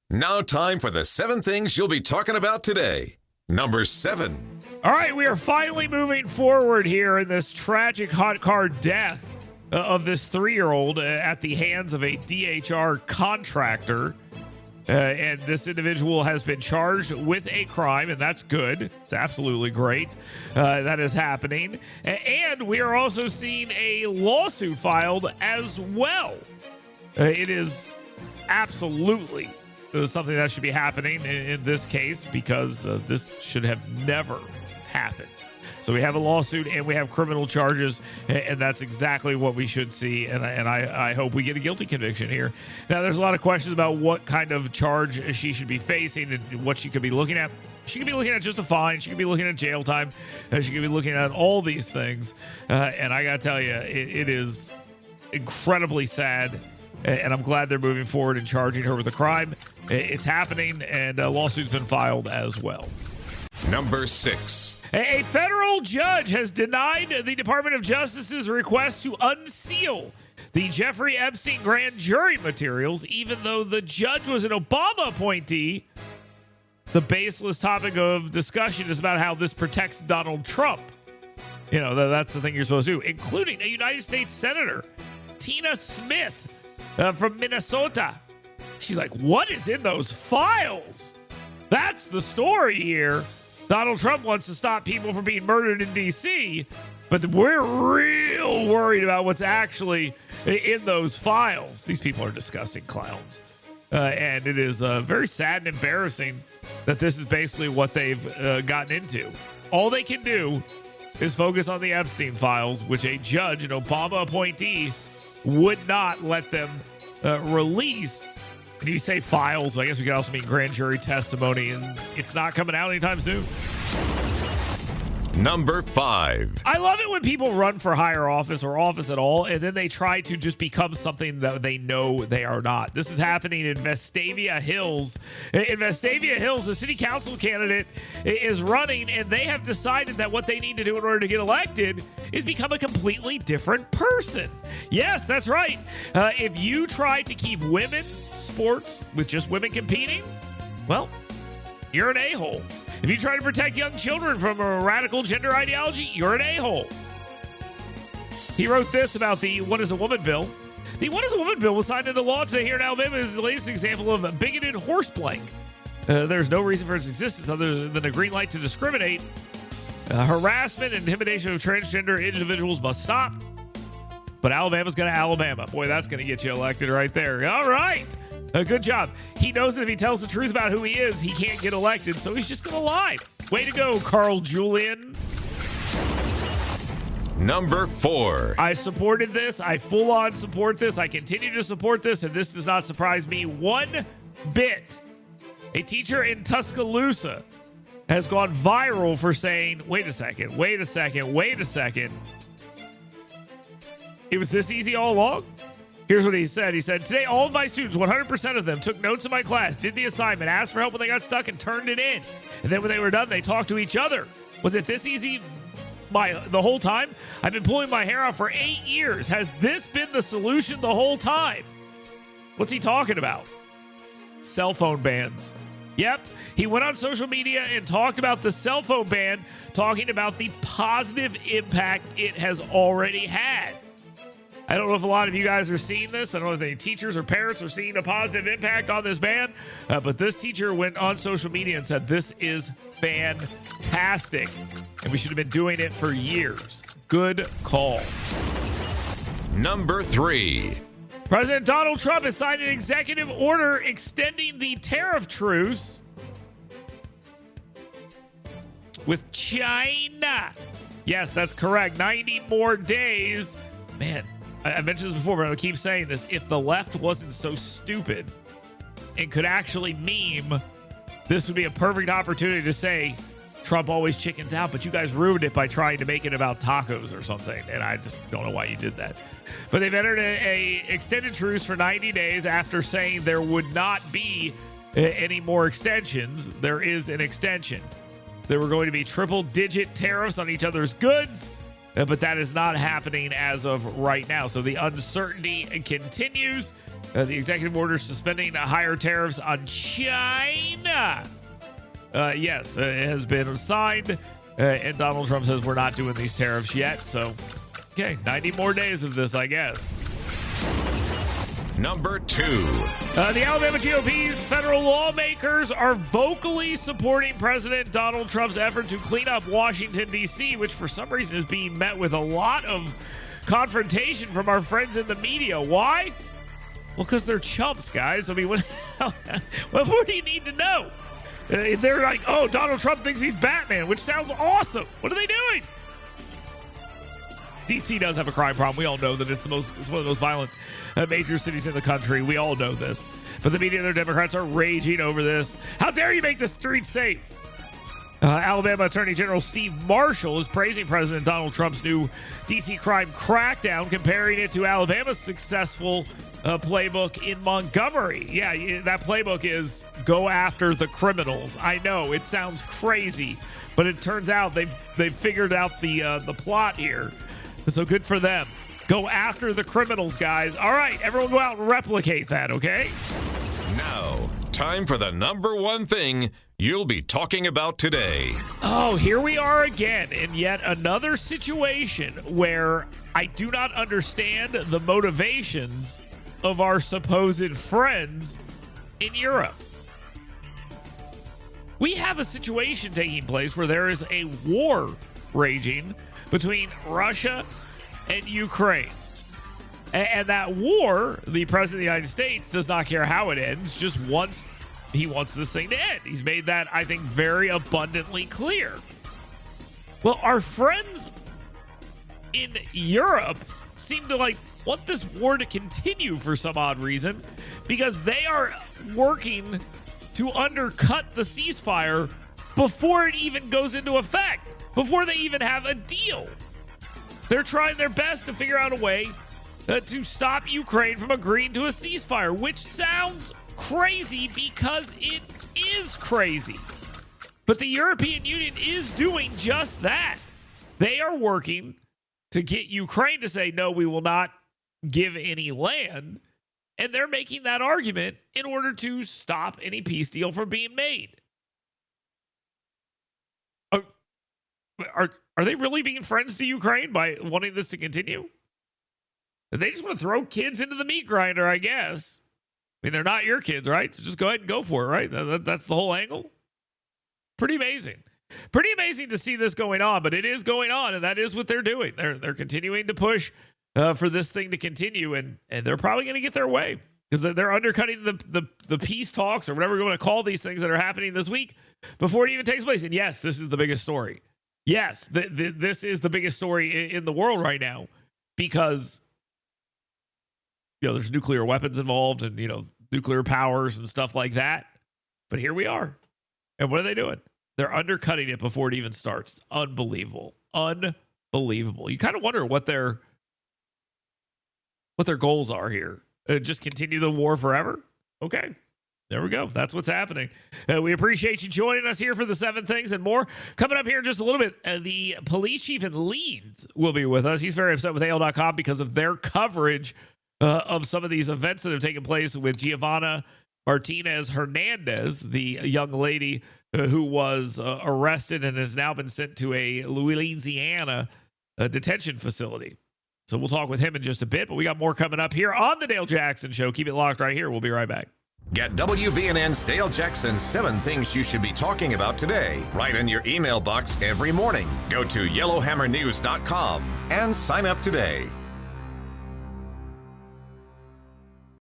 Now time for the 7 things you'll be talking about today. Number 7. All right, we are finally moving forward here in this tragic hot car death of this 3-year-old at the hands of a DHR contractor. And this individual has been charged with a crime, and that's good. It's absolutely great that is happening. And we are also seeing a lawsuit filed as well. It is absolutely something that should be happening in this case, because this should have never happened. So we have a lawsuit and we have criminal charges, and that's exactly what we should see. And I hope we get a guilty conviction here. Now, there's a lot of questions about what kind of charge she should be facing and what she could be looking at. She could be looking at just a fine. She could be looking at jail time. She could be looking at all these things. And I got to tell you, it is incredibly sad. And I'm glad they're moving forward and charging her with a crime. It's happening, and a lawsuit's been filed as well. Number 6. A federal judge has denied the Department of Justice's request to unseal the Jeffrey Epstein grand jury materials, even though the judge was an Obama appointee. The baseless topic of discussion is about how this protects Donald Trump. You know, that's the thing you're supposed to do, including a United States Senator, Tina Smith, from Minnesota. She's like, what is in those files? That's the story here. Donald Trump wants to stop people from being murdered in D.C., but we're real worried about what's actually in those files. These people are disgusting clowns. And it is very sad and embarrassing that this is basically what they've gotten into. All they can do is focus on the Epstein files, which a judge, an Obama appointee, would not let them release. If you say files, I guess we could also mean grand jury testimony, and it's not coming out anytime soon. Number 5. I love it when people run for higher office or office at all, and then they try to just become something that they know they are not. This is happening in Vestavia Hills. In Vestavia Hills, the city council candidate is running, and they have decided that what they need to do in order to get elected is become a completely different person. Yes, that's right. If you try to keep women's sports with just women competing, well, you're an a-hole. If you try to protect young children from a radical gender ideology, you're an a-hole. He wrote this about the What is a Woman bill. The What is a Woman bill was signed into law today here in Alabama is the latest example of bigoted horseplaying. There's no reason for its existence other than a green light to discriminate. Harassment and intimidation of transgender individuals must stop. But Alabama's going to Alabama. Boy, that's going to get you elected right there. All right. Good job. He knows that if he tells the truth about who he is, he can't get elected, so he's just going to lie. Way to go, Carl Julian. Number 4. I supported this. I full-on support this. I continue to support this, and this does not surprise me one bit. A teacher in Tuscaloosa has gone viral for saying, wait a second. It was this easy all along? Here's what he said. He said, today, all of my students, 100% of them, took notes in my class, did the assignment, asked for help when they got stuck, and turned it in. And then when they were done, they talked to each other. Was it this easy the whole time? I've been pulling my hair out for 8 years. Has this been the solution the whole time? What's he talking about? Cell phone bans. Yep, he went on social media and talked about the cell phone ban, talking about the positive impact it has already had. I don't know if a lot of you guys are seeing this. I don't know if any teachers or parents are seeing a positive impact on this ban, but this teacher went on social media and said, this is fantastic, and we should have been doing it for years. Good call. Number 3. President Donald Trump has signed an executive order extending the tariff truce with China. Yes, that's correct. 90 more days. Man, I mentioned this before, but I'll keep saying this. If the left wasn't so stupid and could actually meme, this would be a perfect opportunity to say Trump always chickens out, but you guys ruined it by trying to make it about tacos or something, and I just don't know why you did that. But they've entered a extended truce for 90 days after saying there would not be any more extensions. There is an extension. There were going to be triple-digit tariffs on each other's goods. but that is not happening as of right now. So the uncertainty continues. The executive order suspending higher tariffs on China. Yes, it has been signed, and Donald Trump says we're not doing these tariffs yet. So, okay, 90 more days of this, I guess. Number 2. The Alabama GOP's federal lawmakers are vocally supporting President Donald Trump's effort to clean up Washington, D.C., which for some reason is being met with a lot of confrontation from our friends in the media. Why? Well, because they're chumps, guys. I mean, what more do you need to know? They're like, oh, Donald Trump thinks he's Batman, which sounds awesome. What are they doing? D.C. does have a crime problem. We all know that it's one of the most violent major cities in the country. We all know this. But the media and their Democrats are raging over this. How dare you make the streets safe? Alabama Attorney General Steve Marshall is praising President Donald Trump's new D.C. crime crackdown, comparing it to Alabama's successful playbook in Montgomery. Yeah, that playbook is go after the criminals. I know it sounds crazy, but it turns out they've figured out the plot here. So good for them. Go after the criminals, guys. All right, everyone go out and replicate that, okay? Now, time for the number 1 thing you'll be talking about today. Oh, here we are again in yet another situation where I do not understand the motivations of our supposed friends in Europe. We have a situation taking place where there is a war raging between Russia and Ukraine. And that war, the president of the United States does not care how it ends, just wants this thing to end. He's made that, I think, very abundantly clear. Well, our friends in Europe seem to want this war to continue for some odd reason, because they are working to undercut the ceasefire before it even goes into effect, before they even have a deal. They're trying their best to figure out a way to stop Ukraine from agreeing to a ceasefire, which sounds crazy because it is crazy. But the European Union is doing just that. They are working to get Ukraine to say, no, we will not give any land. And they're making that argument in order to stop any peace deal from being made. Are they really being friends to Ukraine by wanting this to continue? They just want to throw kids into the meat grinder, I guess. I mean, they're not your kids, right? So just go ahead and go for it, right? That's the whole angle. Pretty amazing. Pretty amazing to see this going on, but it is going on, and that is what they're doing. They're continuing to push for this thing to continue, and they're probably going to get their way because they're undercutting the peace talks or whatever you want to call these things that are happening this week before it even takes place. And yes, this is the biggest story. Yes, this is the biggest story in the world right now because there's nuclear weapons involved and nuclear powers and stuff like that. But here we are, and what are they doing? They're undercutting it before it even starts. Unbelievable. You kind of wonder what their goals are here. Just continue the war forever? Okay. There we go. That's what's happening. We appreciate you joining us here for the 7 things and more. Coming up here in just a little bit, the police chief in Leeds will be with us. He's very upset with AL.com because of their coverage of some of these events that have taken place with Giovanna Martinez Hernandez, the young lady who was arrested and has now been sent to a Louisiana detention facility. So we'll talk with him in just a bit, but we got more coming up here on the Dale Jackson Show. Keep it locked right here. We'll be right back. Get WVNN's Dale Jackson's 7 things you should be talking about today right in your email box every morning. Go to yellowhammernews.com and sign up today.